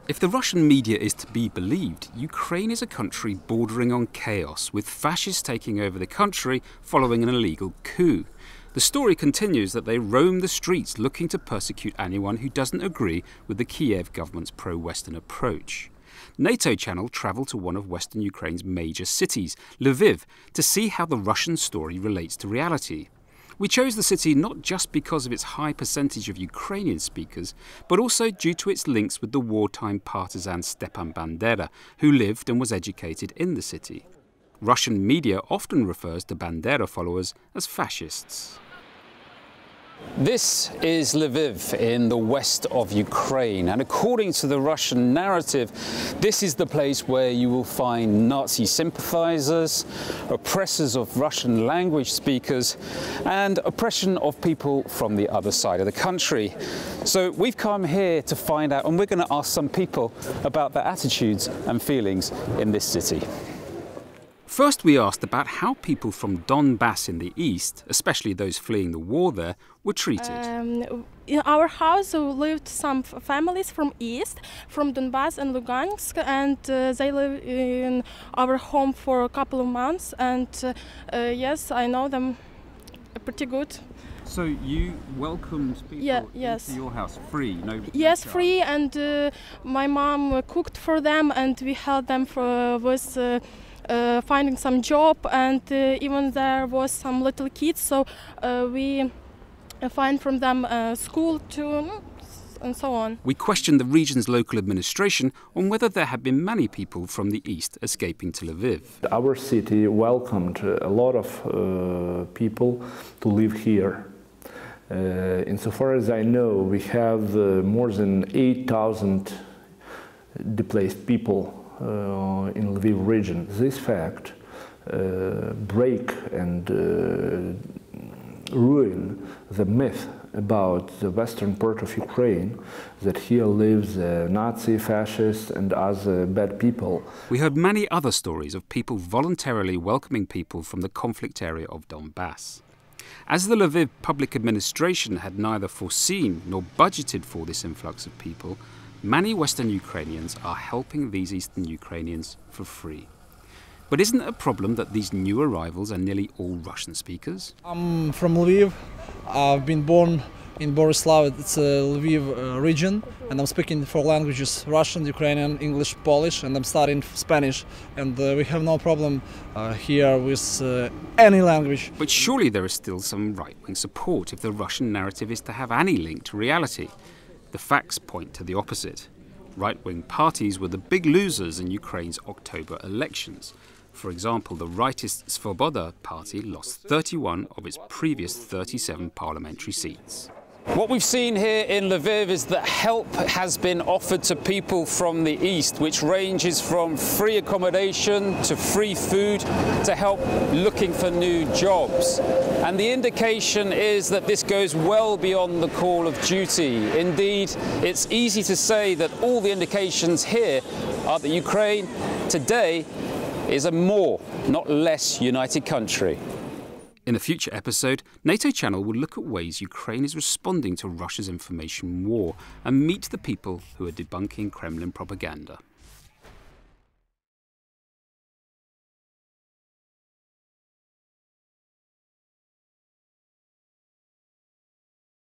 If the Russian media is to be believed, Ukraine is a country bordering on chaos, with fascists taking over the country following an illegal coup. The story continues that they roam the streets looking to persecute anyone who doesn't agree with the Kiev government's pro-Western approach. NATO channel travelled to one of Western Ukraine's major cities, Lviv, to see how the Russian story relates to reality. We chose the city not just because of its high percentage of Ukrainian speakers, but also due to its links with the wartime partisan Stepan Bandera, who lived and was educated in the city. Russian media often refers to Bandera followers as fascists. This is Lviv in the west of Ukraine, and according to the Russian narrative, this is the place where you will find Nazi sympathizers, oppressors of Russian language speakers, and oppression of people from the other side of the country. So we've come here to find out, and we're going to ask some people about their attitudes and feelings in this city. First, we asked about how people from Donbass in the east, especially those fleeing the war there, were treated. In our house lived some families from east, from Donbass and Lugansk, and they live in our home for a couple of months, and yes, I know them pretty good. So you welcomed people into your house free? No, yes, free, and my mom cooked for them, and we helped them with finding some job, and even there was some little kids, so we find from them school too, and so on. We questioned the region's local administration on whether there had been many people from the east escaping to Lviv. Our city welcomed a lot of people to live here. Insofar as I know, we have more than 8,000 displaced people in Lviv region. This fact break and ruin the myth about the western part of Ukraine, that here lives Nazi, fascists and other bad people. We heard many other stories of people voluntarily welcoming people from the conflict area of Donbass. As the Lviv public administration had neither foreseen nor budgeted for this influx of people, many Western Ukrainians are helping these Eastern Ukrainians for free. But isn't it a problem that these new arrivals are nearly all Russian speakers? I'm from Lviv. I've been born in Borislav, it's a Lviv region, and I'm speaking 4 languages: Russian, Ukrainian, English, Polish, and I'm studying Spanish. And we have no problem here with any language. But surely there is still some right-wing support if the Russian narrative is to have any link to reality. The facts point to the opposite. Right-wing parties were the big losers in Ukraine's October elections. For example, the rightist Svoboda party lost 31 of its previous 37 parliamentary seats. What we've seen here in Lviv is that help has been offered to people from the east, which ranges from free accommodation to free food to help looking for new jobs. And the indication is that this goes well beyond the call of duty. Indeed, it's easy to say that all the indications here are that Ukraine today is a more, not less, united country. In a future episode, NATO channel will look at ways Ukraine is responding to Russia's information war and meet the people who are debunking Kremlin propaganda.